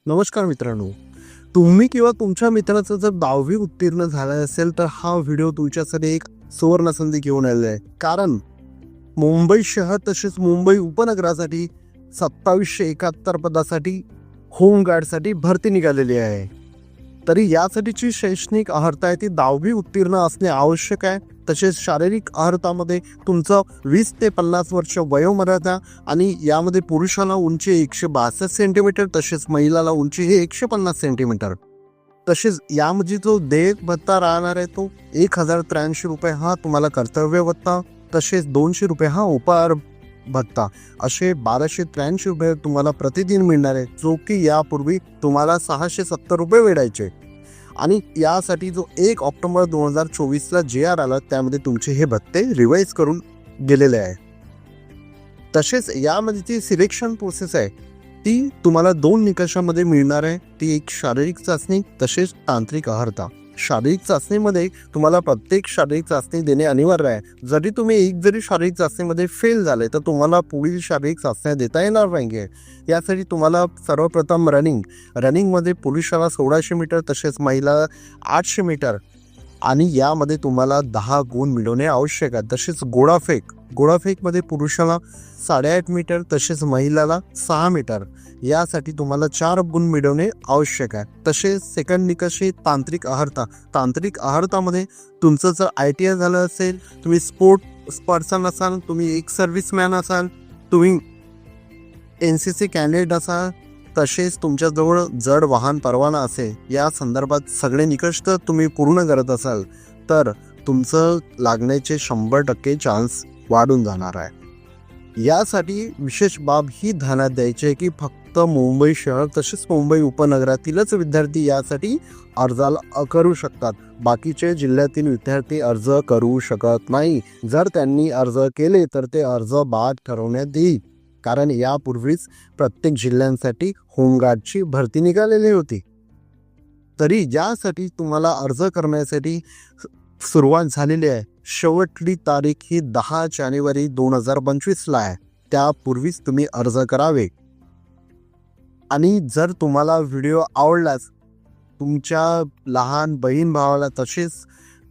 नमस्कार मित्रांनो, तुम्ही किंवा तुमच्या मित्राचं जर 10वी उत्तीर्ण झालं असेल तर हा व्हिडिओ तुमच्यासाठी एक सुवर्ण संधी घेऊन आलेला आहे. कारण मुंबई शहर तसेच मुंबई उपनगरासाठी 2771 पदासाठी होमगार्डसाठी भरती निघालेली आहे. तरी यासाठीची शैक्षणिक अर्हता आहे ती 10वी उत्तीर्ण असणे आवश्यक आहे. तसेच शारीरिक अर्हतामध्ये तुमचं 20 ते 50 वर्ष वयोमर्यादा आणि यामध्ये पुरुषाला उंची 162 सेंटीमीटर तसेच महिलाला उंची हे 150 सेंटीमीटर. तसेच यामध्ये जो देयक भत्ता राहणार आहे तो 1083 रुपये हा तुम्हाला कर्तव्य भत्ता, तसेच 200 रुपये हा उपहार भत्ता, असे 1283 रुपये तुम्हाला प्रतिदिन मिळणार आहे, जो की यापूर्वी तुम्हाला 670 रुपये वेळायचे. आणि यासाठी जो 1 ऑक्टोबर 2024ला JR आला त्यामध्ये तुमचे हे भत्ते रिवाईज करून गेलेले आहे. तसेच यामध्ये जी सिलेक्शन प्रोसेस आहे ती तुम्हाला 2 निकषामध्ये मिळणार आहे. ती एक शारीरिक चाचणी तसेच तांत्रिक अर्हता. शारीरिक चाचणीमध्ये तुम्हाला प्रत्येक शारीरिक चाचणी देणे अनिवार्य आहे. जरी तुम्ही जरी शारीरिक चाचणीमध्ये फेल झाले तर तुम्हाला पुढील शारीरिक चाचण्या देता येणार नाही. यासाठी तुम्हाला सर्वप्रथम रनिंगमध्ये पुरुषाला 1600 मीटर तसेच महिला 800 मीटर आणि यामध्ये तुम्हाला 10 गुण मिळवणे आवश्यक आहे. तसेच गोळाफेकमध्ये पुरुषाला 8.5 मीटर तसेच महिलाला 6 मीटर यासाठी तुम्हाला 4 गुण मिळवणे आवश्यक आहे. तसेच सेकंड निकष तांत्रिक अर्हतामध्ये तुमचं जर ITI झालं असेल, तुम्ही स्पोर्ट्स पर्सन असाल, तुम्ही एक सर्व्हिसमॅन असाल, तुम्ही NCC कॅन्डिडेट असाल, तसेच तुमच्याजवळ जड वाहन परवाना असेल, या संदर्भात सगळे निकष तर तुम्ही पूर्ण करत असाल तर तुमचं लागण्याचे 100% चान्स वाढून जाणार आहे. यासाठी विशेष बाब ही ध्यानात द्यायची आहे की फक्त मुंबई शहर तसेच मुंबई उपनगरातीलच विद्यार्थी यासाठी अर्जाला करू शकतात. बाकीचे जिल्ह्यातील विद्यार्थी अर्ज करू शकत नाही. जर त्यांनी अर्ज केले तर ते अर्ज बाद ठरवण्यात येईल. कारण यापूर्वीच प्रत्येक जिल्ह्यांसाठी होमगार्डची भरती निघालेली होती. तरी यासाठी तुम्हाला अर्ज करण्यासाठी सुरुवात झालेली आहे. शेवटची तारीख ही 10 जानेवारी 2025ला आहे. त्यापूर्वीच तुम्ही अर्ज करावे. आणि जर तुम्हाला व्हिडिओ आवडलाच तुमच्या लहान बहीण भावाला तसेच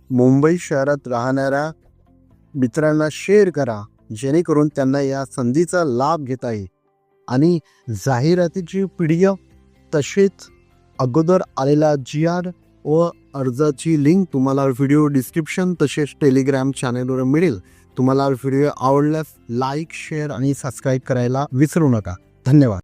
मुंबई शहरात राहणाऱ्या मित्रांना शेअर करा, जेणेकरून त्यांना या संधीचा लाभ घेता येईल. आणि जाहिरातीची PDF तसेच अगोदर आलेला GR व अर्जाची लिंक तुम्हाला व्हिडिओ डिस्क्रिप्शन तसेच टेलिग्राम चॅनलवर मिळेल. तुम्हाला व्हिडिओ आवडल्यास लाईक, शेअर आणि सबस्क्राईब करायला विसरू नका. धन्यवाद.